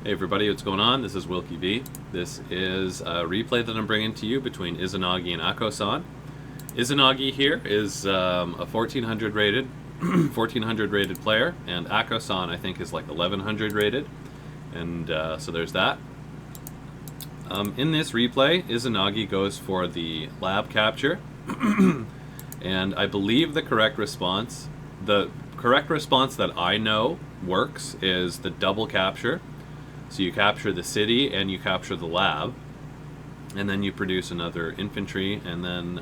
Hey everybody, what's going on? This is wilkyb. This is a replay that I'm bringing to you between Izanagi and AAcoSan. Izanagi here is a 1400 rated 1400 rated player, and AAcoSan I think is like 1100 rated, and so there's that. In this replay, Izanagi goes for the lab capture, and I believe the correct response that I know works is the double capture. So you capture the city and you capture the lab, and then you produce another infantry, and then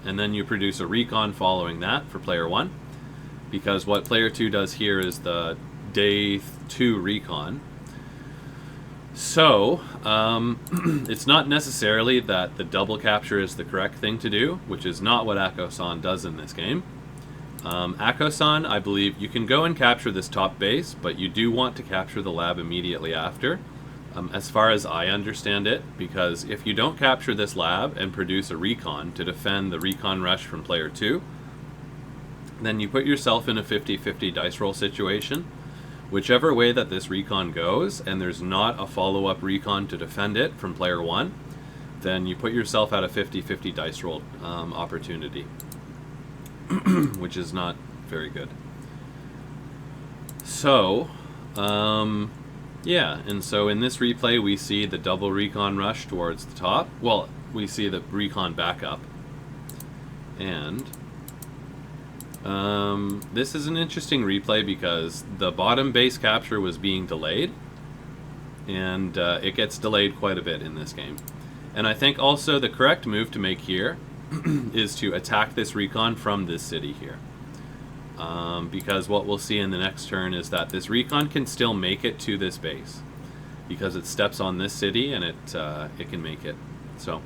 and then you produce a recon following that for player 1. Because what player 2 does here is the day 2 recon. So it's not necessarily that the double capture is the correct thing to do, which is not what AAcoSan does in this game. AAcoSan, I believe you can go and capture this top base, but you do want to capture the lab immediately after, as far as I understand it, because if you don't capture this lab and produce a recon to defend the recon rush from player 2, then you put yourself in a 50-50 dice roll situation. Whichever way that this recon goes, and there's not a follow-up recon to defend it from player 1, then you put yourself at a 50-50 dice roll opportunity. Which is not very good. So, yeah, and so in this replay we see the double recon rush towards the top. Well, we see the recon back up. And this is an interesting replay because the bottom base capture was being delayed, and it gets delayed quite a bit in this game. And I think also the correct move to make here is to attack this recon from this city here. Because what we'll see in the next turn is that this recon can still make it to this base, because it steps on this city and it can make it. So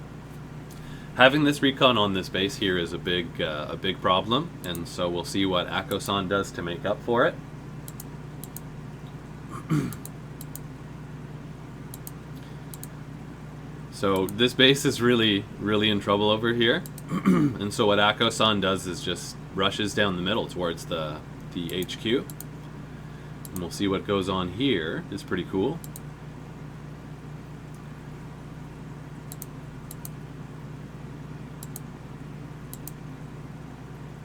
having this recon on this base here is a big problem, and so we'll see what AAcoSan does to make up for it. So this base is really in trouble over here. And so what AAcoSan does is just rushes down the middle towards the HQ. And we'll see what goes on here. It's pretty cool.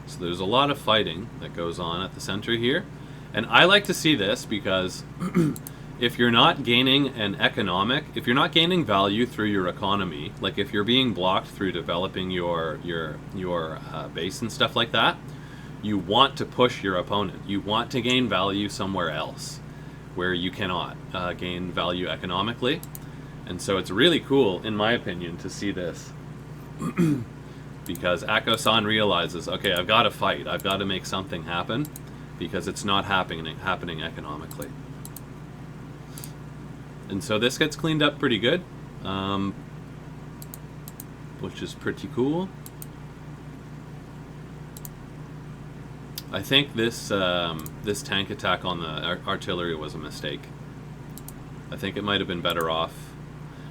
So there's a lot of fighting that goes on at the center here. And I like to see this because if you're not gaining if you're not gaining value through your economy, like if you're being blocked through developing your base and stuff like that, you want to push your opponent. You want to gain value somewhere else where you cannot gain value economically. And so it's really cool, in my opinion, to see this. Because AAcoSan realizes, okay, I've got to fight. I've got to make something happen because it's not happening economically. And so this gets cleaned up pretty good, which is pretty cool. I think this this tank attack on the artillery was a mistake. I think it might have been better off.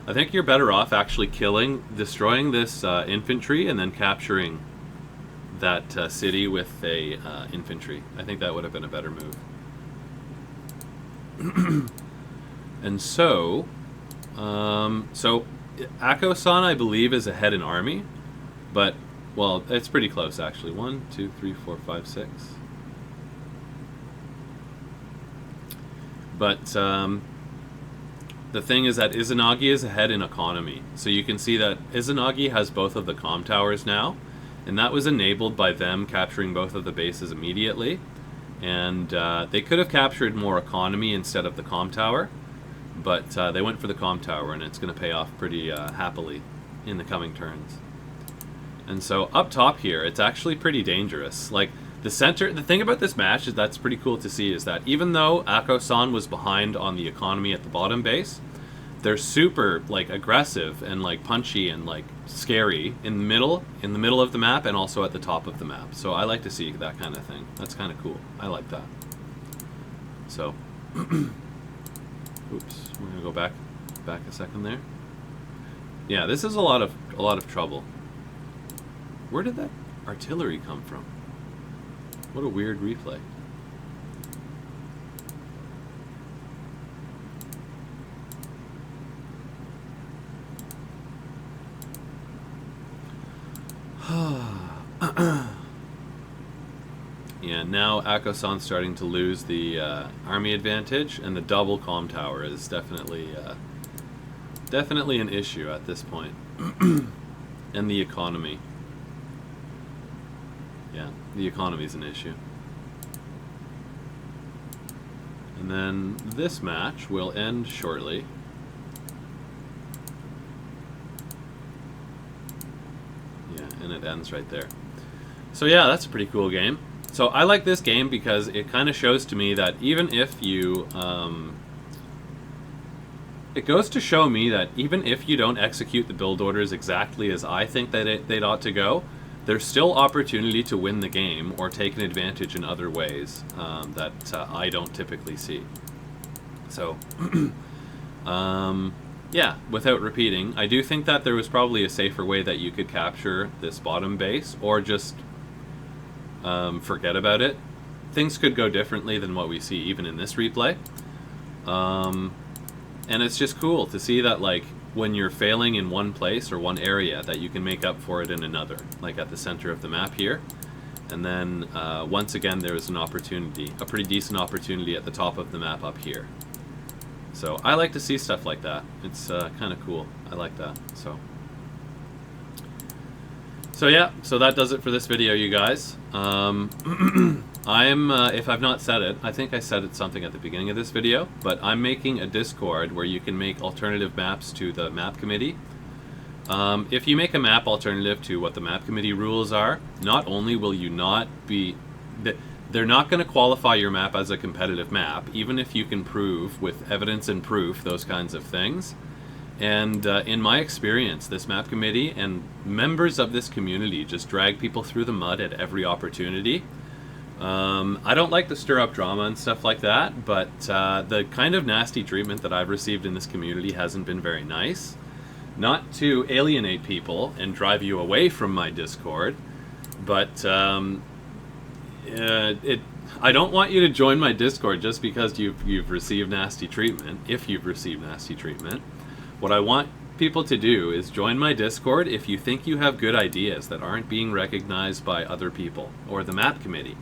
I think you're better off actually destroying this infantry and then capturing that city with a infantry. I think that would have been a better move. And so, AAcoSan, I believe, is ahead in army, but, well, it's pretty close, actually. 1, 2, 3, 4, 5, 6. But the thing is that Izanagi is ahead in economy. So you can see that Izanagi has both of the comm towers now, and that was enabled by them capturing both of the bases immediately. And they could have captured more economy instead of the comm tower, but they went for the comm tower, and it's going to pay off pretty happily in the coming turns. And so up top here, it's actually pretty dangerous. Like the thing about this match is that's pretty cool to see is that even though AAcoSan was behind on the economy at the bottom base, they're super like aggressive and like punchy and like scary in the middle of the map and also at the top of the map. So I like to see that kind of thing. That's kind of cool. I like that. So. Oops, we're gonna go back a second there. Yeah, this is a lot of trouble. Where did that artillery come from? What a weird replay. Yeah, now AAcoSan's starting to lose the army advantage, and the double comm tower is definitely an issue at this point. And the economy. Yeah, the economy's an issue. And then this match will end shortly. Yeah, and it ends right there. So yeah, that's a pretty cool game. So I like this game because it kind of shows to me that even if you, it goes to show me that even if you don't execute the build orders exactly as I think that they'd ought to go, there's still opportunity to win the game or take an advantage in other ways that I don't typically see. So, yeah, without repeating, I do think that there was probably a safer way that you could capture this bottom base, or just forget about it. Things could go differently than what we see even in this replay. And it's just cool to see that, like, when you're failing in one place or one area, that you can make up for it in another, like at the center of the map here. And then once again there's an opportunity, a pretty decent opportunity at the top of the map up here. So I like to see stuff like that. It's kind of cool. I like that. So yeah, so that does it for this video, you guys. If I've not said it, I think I said it something at the beginning of this video, but I'm making a Discord where you can make alternative maps to the map committee. If you make a map alternative to what the map committee rules are, not only will you not be... They're not going to qualify your map as a competitive map, even if you can prove, with evidence and proof, those kinds of things. And in my experience, this map committee and members of this community just drag people through the mud at every opportunity. I don't like to stir up drama and stuff like that, but the kind of nasty treatment that I've received in this community hasn't been very nice. Not to alienate people and drive you away from my Discord, but I don't want you to join my Discord just because you've received nasty treatment, if you've received nasty treatment. What I want people to do is join my Discord if you think you have good ideas that aren't being recognized by other people, or the map committee.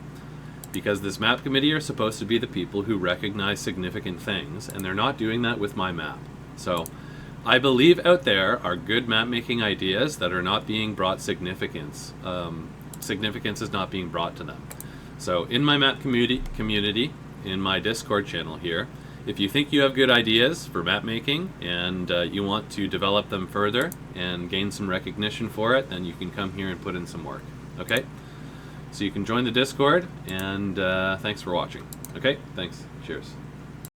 Because this map committee are supposed to be the people who recognize significant things, and they're not doing that with my map. So I believe out there are good map making ideas that are not being brought significance. Significance is not being brought to them. So in my map community, in my Discord channel here, if you think you have good ideas for map making and you want to develop them further and gain some recognition for it, then you can come here and put in some work. Okay? So you can join the Discord, and thanks for watching. Okay? Thanks. Cheers.